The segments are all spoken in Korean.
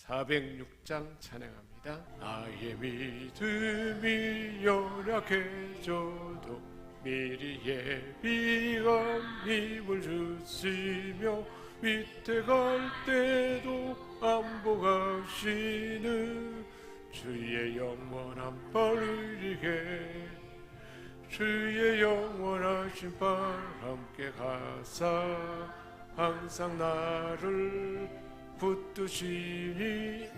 406장 찬양합니다. 나의 믿음이 연약해져도 미리 예비한 힘을 주시며 위태 갈 때도 안복하시는 주의 영원한 발을 위해 주의 영원하신 발 함께 가사 항상 나를 붙드시니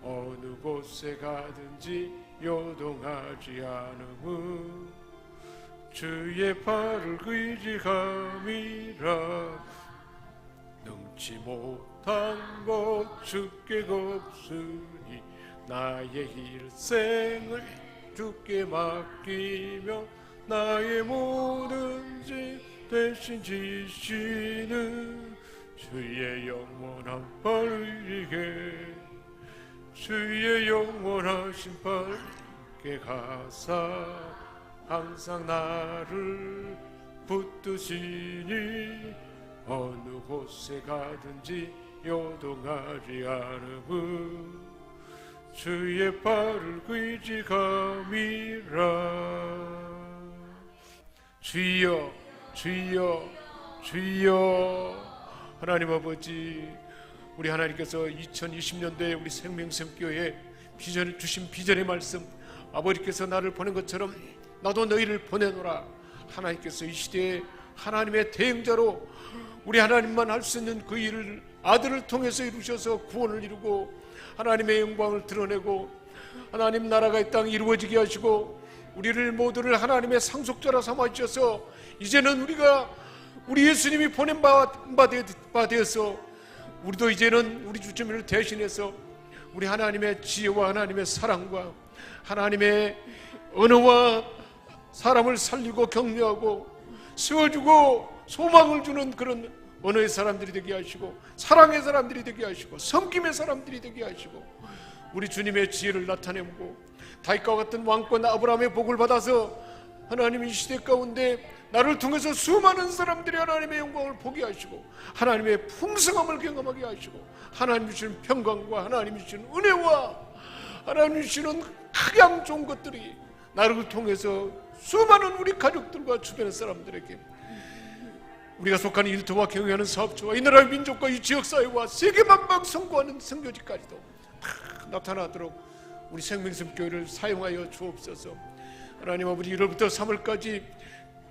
어느 곳에 가든지 요동하지 않음은 주의 발을 의지함이라. 능치 못한 것 주께 없으니 나의 일생을 주께 맡기며 나의 모든 질 대신 지시는 주의 영원한 발을 위해 주의 영원하신 발께 가사 항상 나를 붙드시니 어느 곳에 가든지 요동하지 않음은 주의 발을 의지함이라. 주여 주여 주여. 하나님 아버지, 우리 하나님께서 2020년도에 우리 생명샘교회에 비전을 주신 비전의 말씀, 아버지께서 나를 보낸 것처럼 나도 너희를 보내노라. 하나님께서 이 시대에 하나님의 대행자로 우리 하나님만 할 수 있는 그 일을 아들을 통해서 이루셔서 구원을 이루고 하나님의 영광을 드러내고 하나님 나라가 이 땅에 이루어지게 하시고 우리를 모두를 하나님의 상속자라 삼아 주셔서 이제는 우리가 우리 예수님이 보낸 바 되어서 우리도 이제는 우리 주님을 대신해서 우리 하나님의 지혜와 하나님의 사랑과 하나님의 언어와 사람을 살리고 격려하고 세워주고 소망을 주는 그런 언어의 사람들이 되게 하시고 사랑의 사람들이 되게 하시고 섬김의 사람들이 되게 하시고 우리 주님의 지혜를 나타내고 다윗과 같은 왕권 아브라함의 복을 받아서 하나님 이 시대 가운데 나를 통해서 수많은 사람들이 하나님의 영광을 보게 하시고 하나님의 풍성함을 경험하게 하시고 하나님 주시는 평강과 하나님 주시는 은혜와 하나님 주시는 가장 좋은 것들이 나를 통해서 수많은 우리 가족들과 주변의 사람들에게 우리가 속한 일터와 경영하는 사업처와 이 나라의 민족과 이 지역사회와 세계만방 선고하는 선교지까지도 다 나타나도록 우리 생명샘교회를 사용하여 주옵소서. 하나님 아버지, 1월부터 3월까지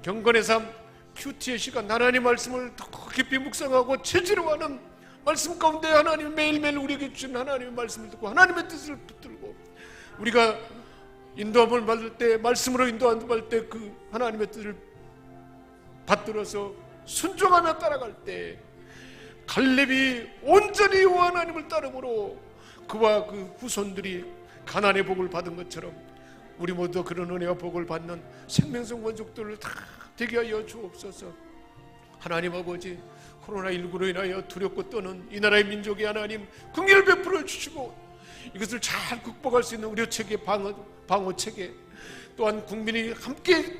경건의 삶 큐티의 시간 하나님 말씀을 더 깊이 묵상하고 체질화하는 말씀 가운데 하나님 매일매일 우리에게 주신 하나님의 말씀을 듣고 하나님의 뜻을 붙들고 우리가 인도함을 받을 때 말씀으로 인도함을 받을 때 그 하나님의 뜻을 받들어서 순종하며 따라갈 때 갈렙이 온전히 여호와 하나님을 따름으로 그와 그 후손들이 가나안의 복을 받은 것처럼 우리 모두 그런 은혜와 복을 받는 생명성 원족들을 다 되게 하여 주옵소서. 하나님 아버지, 코로나19로 인하여 두렵고 떠는 이 나라의 민족의 하나님 긍휼을 베풀어 주시고 이것을 잘 극복할 수 있는 의료체계, 방어체계, 또한 국민이 함께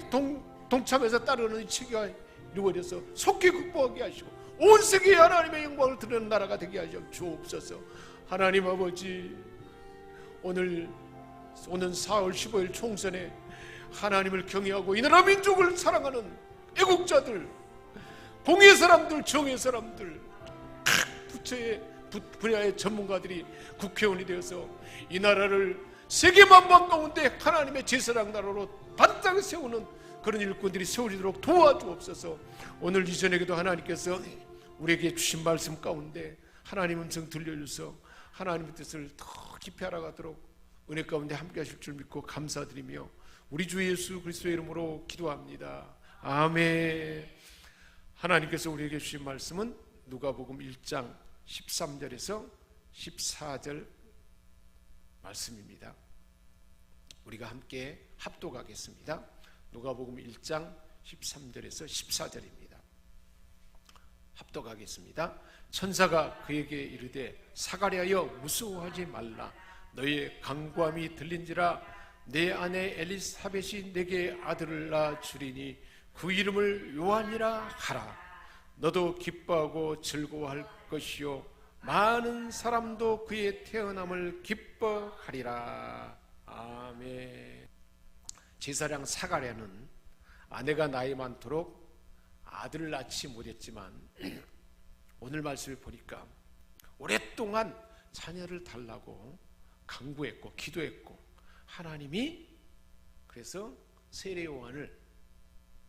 동참해서 따르는 이 체계가 이루어져서 속히 극복하게 하시고 온 세계에 하나님의 영광을 드러내는 나라가 되게 하여 주옵소서. 하나님 아버지, 오늘 오는 4월 15일 총선에 하나님을 경외하고 이 나라 민족을 사랑하는 애국자들, 공의의 사람들, 정의의 사람들, 각 부처의 분야의 전문가들이 국회의원이 되어서 이 나라를 세계만방 가운데 하나님의 제사랑 나라로 반짝 세우는 그런 일꾼들이 세워지도록 도와주옵소서. 오늘 이전에도 하나님께서 우리에게 주신 말씀 가운데 하나님 음성 들려주셔서 하나님의 뜻을 더 깊이 알아가도록 은혜 가운데 함께 하실 줄 믿고 감사드리며 우리 주 예수 그리스도의 이름으로 기도합니다. 아멘. 하나님께서 우리에게 주신 말씀은 누가복음 1장 13절에서 14절 말씀입니다. 우리가 함께 합독하겠습니다. 누가복음 1장 13절에서 14절입니다. 합독하겠습니다. 천사가 그에게 이르되 사가랴여 무서워하지 말라. 너의 간구함이 들린지라. 내 아내 엘리사벳이 내게 아들을 낳아 주리니 그 이름을 요한이라 하라. 너도 기뻐하고 즐거워할 것이요 많은 사람도 그의 태어남을 기뻐하리라. 아멘. 제사장 사가랴는 아내가 나이 많도록 아들을 낳지 못했지만 오늘 말씀을 보니까 오랫동안 자녀를 달라고 간구했고 기도했고 하나님이 그래서 세례 요한을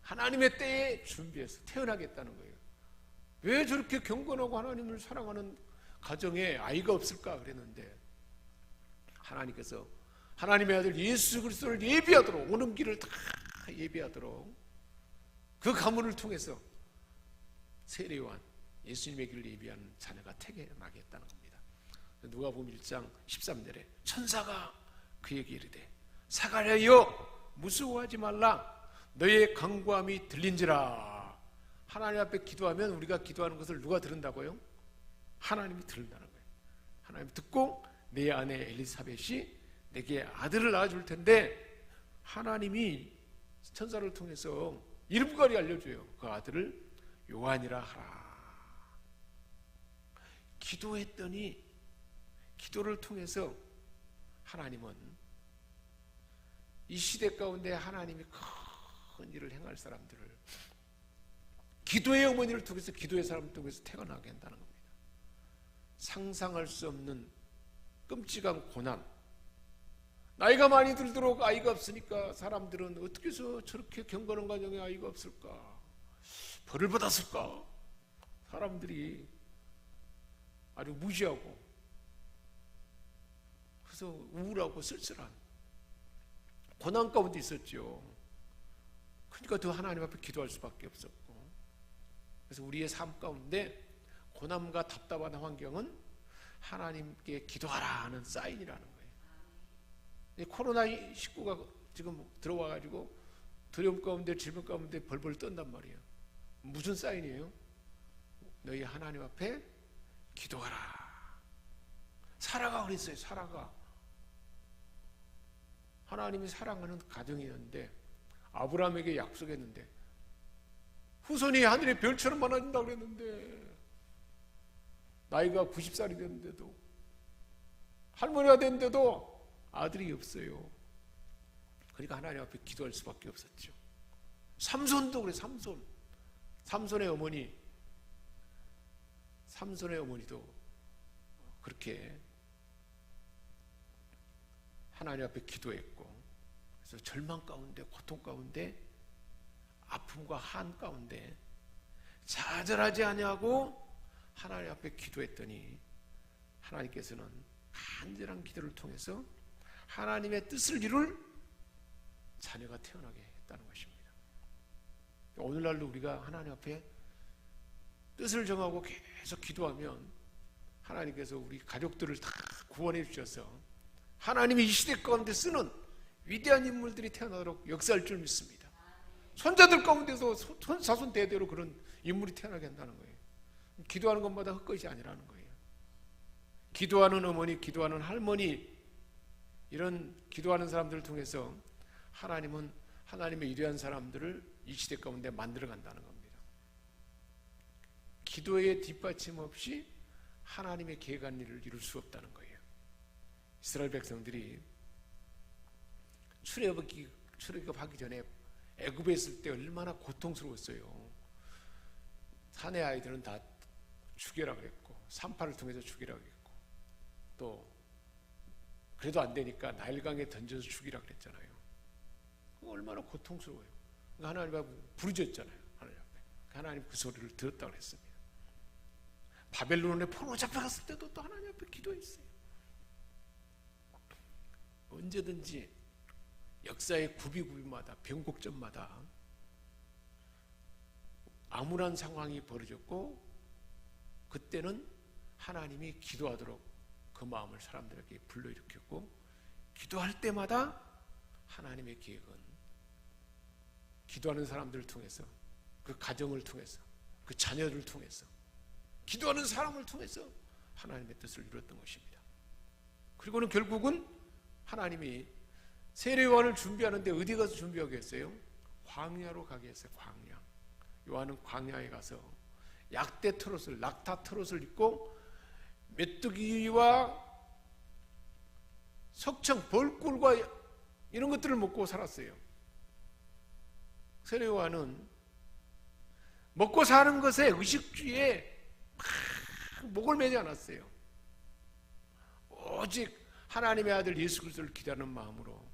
하나님의 때에 준비해서 태어나겠다는 거예요. 왜 저렇게 경건하고 하나님을 사랑하는 가정에 아이가 없을까 그랬는데 하나님께서 하나님의 아들 예수 그리스도를 예비하도록 오는 길을 다 예비하도록 그 가문을 통해서 세례 요한 예수님의 길을 예비하는 자녀가 태어나겠다는 겁니다. 누가복음 1장 13절에 천사가 그에게 이르되 사가랴여 무서워하지 말라 너의 간구함이 들린지라. 하나님 앞에 기도하면 우리가 기도하는 것을 누가 들은다고요? 하나님이 들은다는 거예요. 하나님 듣고 내 아내 엘리사벳이 내게 아들을 낳아줄 텐데 하나님이 천사를 통해서 이름까지 알려줘요. 그 아들을 요한이라 하라. 기도했더니 기도를 통해서 하나님은 이 시대 가운데 하나님이 큰 일을 행할 사람들을 기도의 어머니를 통해서 기도의 사람을 통해서 태어나게 한다는 겁니다. 상상할 수 없는 끔찍한 고난, 나이가 많이 들도록 아이가 없으니까 사람들은 어떻게 해서 저렇게 경건한 가정에 아이가 없을까? 벌을 받았을까? 사람들이 아주 무시하고 그래서 우울하고 쓸쓸한 고난 가운데 있었죠. 그러니까 더 하나님 앞에 기도할 수밖에 없었고, 그래서 우리의 삶 가운데 고난과 답답한 환경은 하나님께 기도하라 하는 사인이라는 거예요. 코로나19가 지금 들어와가지고 두려움 가운데 질문 가운데 벌벌 떤단 말이에요. 무슨 사인이에요? 너희 하나님 앞에 기도하라. 사라가 그랬어요. 사라가 하나님이 사랑하는 가정이었는데 아브라함에게 약속했는데 후손이 하늘의 별처럼 많아진다고 그랬는데 나이가 90살이 됐는데도 할머니가 됐는데도 아들이 없어요. 그러니까 하나님 앞에 기도할 수밖에 없었죠. 삼손도 그래. 삼손의 어머니도 그렇게 하나님 앞에 기도했고, 그래서 절망 가운데, 고통 가운데, 아픔과 한 가운데 좌절하지 아니하고 하나님 앞에 기도했더니 하나님께서는 간절한 기도를 통해서 하나님의 뜻을 이룰 자녀가 태어나게 했다는 것입니다. 오늘날도 우리가 하나님 앞에 뜻을 정하고 계속 기도하면 하나님께서 우리 가족들을 다 구원해 주셔서 하나님이 이 시대 가운데 쓰는 위대한 인물들이 태어나도록 역사할 줄 믿습니다. 손자들 가운데서 자손 대대로 그런 인물이 태어나게 한다는 거예요. 기도하는 것마다 헛것이 아니라는 거예요. 기도하는 어머니, 기도하는 할머니, 이런 기도하는 사람들을 통해서 하나님은 하나님의 위대한 사람들을 이 시대 가운데 만들어 간다는 겁니다. 기도의 뒷받침 없이 하나님의 계획한 일을 이룰 수 없다는 거예요. 이스라엘 백성들이 출애굽하기 전에 애굽에 있을 때 얼마나 고통스러웠어요. 사내 아이들은 다 죽여라 그랬고, 산파를 통해서 죽이라 그랬고, 또 그래도 안 되니까 나일강에 던져서 죽이라 그랬잖아요. 얼마나 고통스러워요. 하나님 앞에 부르짖었잖아요. 하나님 앞에. 하나님 그 소리를 들었다고 그랬습니다. 바벨론에 포로 잡혀갔을 때도 또 하나님 앞에 기도했어요. 언제든지 역사의 구비구비마다, 변곡점마다 암울한 상황이 벌어졌고, 그때는 하나님이 기도하도록 그 마음을 사람들에게 불러일으켰고, 기도할 때마다 하나님의 계획은 기도하는 사람들을 통해서, 그 가정을 통해서, 그 자녀를 통해서, 기도하는 사람을 통해서 하나님의 뜻을 이뤘던 것입니다. 그리고는 결국은 하나님이 세례 요한을 준비하는데 어디 가서 준비하게 했어요? 광야로 가게 했어요. 광야. 요한은 광야에 가서 낙타 트롯을 입고 메뚜기와 석청, 벌꿀과 이런 것들을 먹고 살았어요. 세례 요한은 먹고 사는 것에 의식주의에 목을 매지 않았어요. 오직 하나님의 아들 예수 그리스도를 기다리는 마음으로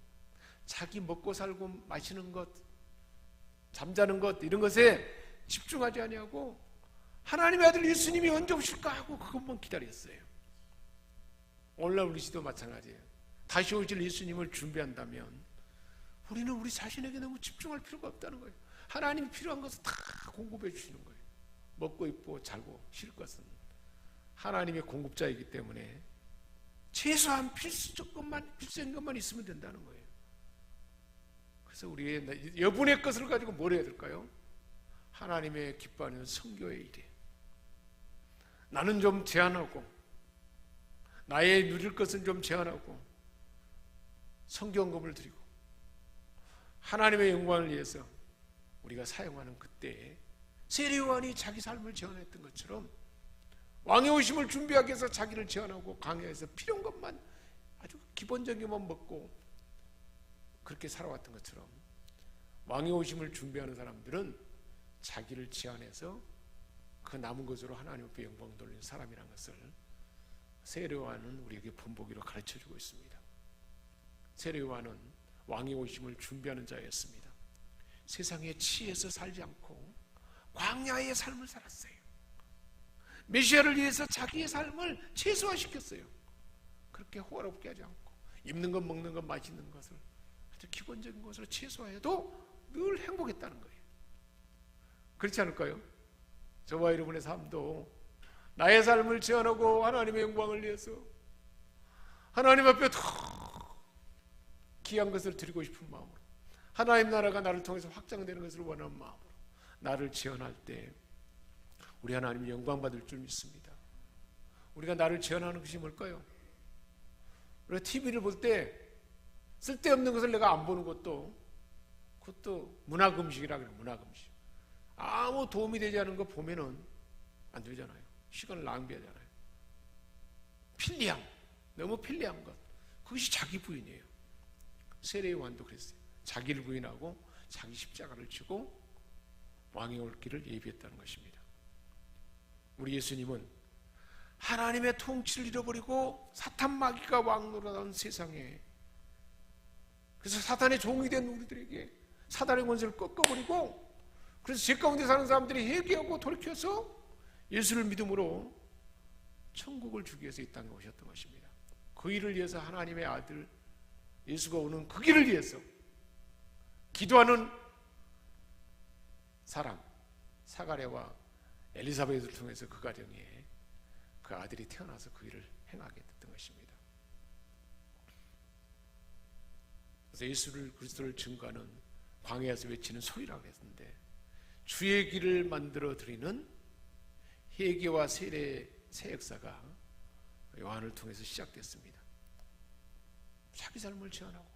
자기 먹고 살고 마시는 것, 잠자는 것 이런 것에 집중하지 아니하고 하나님의 아들 예수님이 언제 오실까 하고 그것만 기다렸어요. 오늘날 우리 시도 마찬가지예요. 다시 오실 예수님을 준비한다면 우리는 우리 자신에게 너무 집중할 필요가 없다는 거예요. 하나님이 필요한 것을 다 공급해 주시는 거예요. 먹고 입고 자고 쉴 것은 하나님의 공급자이기 때문에 최소한 필수적인 것만 있으면 된다는 거예요. 그래서 우리의 여분의 것을 가지고 뭘 해야 될까요? 하나님의 기뻐하는 선교의 일에 나는 좀 제한하고 나의 누릴 것은 좀 제한하고 선교헌금을 드리고 하나님의 영광을 위해서 우리가 사용하는 그때에 세례 요한이 자기 삶을 제한했던 것처럼 왕의 오심을 준비하기 위해서 자기를 제한하고 광야에서 필요한 것만 아주 기본적인 것만 먹고 그렇게 살아왔던 것처럼 왕의 오심을 준비하는 사람들은 자기를 제한해서 그 남은 것으로 하나님 앞에 영광 돌리는 사람이라는 것을 세례 요한은 우리에게 본보기로 가르쳐주고 있습니다. 세례 요한은 왕의 오심을 준비하는 자였습니다. 세상에 치에서 살지 않고 광야의 삶을 살았어요. 메시아를 위해서 자기의 삶을 최소화시켰어요. 그렇게 호화롭게 하지 않고 입는 것, 먹는 것, 마시는 것을 아주 기본적인 것으로 최소화해도 늘 행복했다는 거예요. 그렇지 않을까요? 저와 여러분의 삶도 나의 삶을 제한하고 하나님의 영광을 위해서 하나님 앞에 더 귀한 것을 드리고 싶은 마음으로 하나님 나라가 나를 통해서 확장되는 것을 원하는 마음으로 나를 제한할 때 우리 하나님이 영광 받을 줄 믿습니다. 우리가 나를 제한하는 것이 뭘까요? 우리가 TV를 볼 때 쓸데없는 것을 내가 안 보는 것도 그것도 문화금식이라 그래요. 문화금식. 아무 도움이 되지 않은 거 보면은 안 되잖아요. 시간을 낭비하잖아요. 편리함, 너무 편리한 것, 그것이 자기 부인이에요. 세례 요한도 그랬어요. 자기를 부인하고 자기 십자가를 지고 왕의 올 길을 예비했다는 것입니다. 우리 예수님은 하나님의 통치를 잃어버리고 사탄 마귀가 왕노릇하는 세상에, 그래서 사탄의 종이 된 우리들에게 사단의 권세를 꺾어버리고, 그래서 죄 가운데 사는 사람들이 회개하고 돌이켜서 예수를 믿음으로 천국을 주기 위해서 이 땅에 오셨던 것입니다. 그 일을 위해서 하나님의 아들 예수가 오는 그 길을 위해서 기도하는 사람 사가랴와 엘리사벳을 통해서 그 가정에 그 아들이 태어나서 그 일을 행하게 됐던 것입니다. 그래서 예수를 그리스도를 증거하는 광야에서 외치는 소리라고 했는데, 주의 길을 만들어 드리는 회개와 세례 새 역사가 요한을 통해서 시작됐습니다. 자기 삶을 제한하고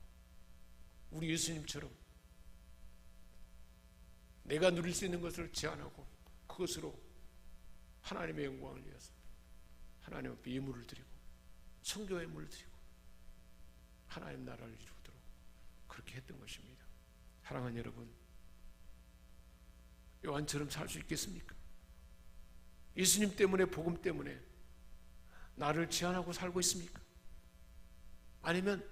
우리 예수님처럼 내가 누릴 수 있는 것을 제한하고 그것으로 하나님의 영광을 위해서 하나님 앞에 예물을 드리고 성교의 예물을 드리고 하나님 나라를 이루도록 그렇게 했던 것입니다. 사랑하는 여러분, 요한처럼 살 수 있겠습니까? 예수님 때문에, 복음 때문에 나를 제한하고 살고 있습니까? 아니면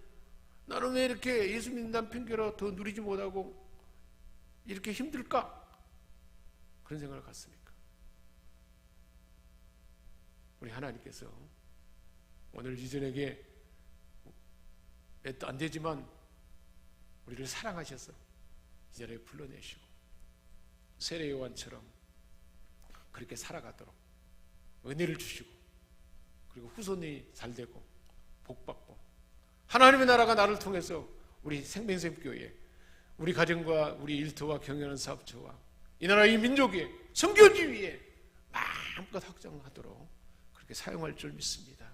나는 왜 이렇게 예수 믿는다는 핑계로 더 누리지 못하고 이렇게 힘들까? 그런 생각을 갖습니까? 우리 하나님께서 오늘 이전에게 몇 도 안 되지만 우리를 사랑하셔서 이 자리에 불러내시고 세례 요한처럼 그렇게 살아가도록 은혜를 주시고, 그리고 후손이 잘되고 복받고 하나님의 나라가 나를 통해서 우리 생명샘교회, 우리 가정과 우리 일터와 경영하는 사업처와 이 나라 이 민족의 선교지 위에 마음껏 확장하도록 그렇게 사용할 줄 믿습니다.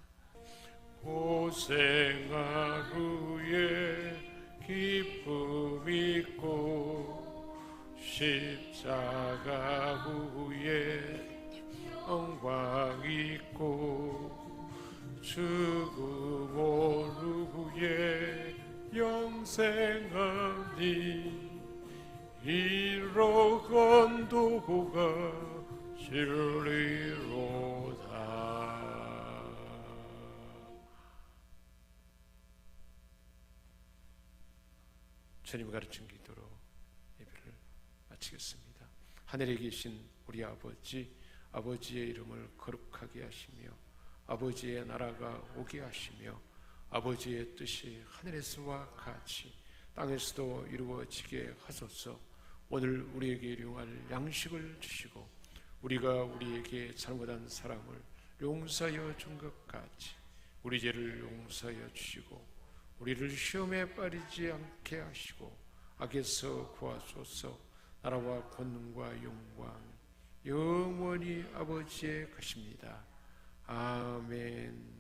고생한 후에 기쁨 있고 십자가 후에 영광 있고 진리로다. 주님이 가르친 기도로 예배를 마치겠습니다. 하늘에 계신 우리 아버지, 아버지의 이름을 거룩하게 하시며 아버지의 나라가 오게 하시며 아버지의 뜻이 하늘에서와 같이 땅에서도 이루어지게 하소서. 오늘 우리에게 일용할 양식을 주시고 우리가 우리에게 잘못한 사람을 용서하여 준 것 같이 우리 죄를 용서하여 주시고 우리를 시험에 빠지지 않게 하시고 악에서 구하소서. 나라와 권능과 영광 영원히 아버지의 것입니다. 아멘.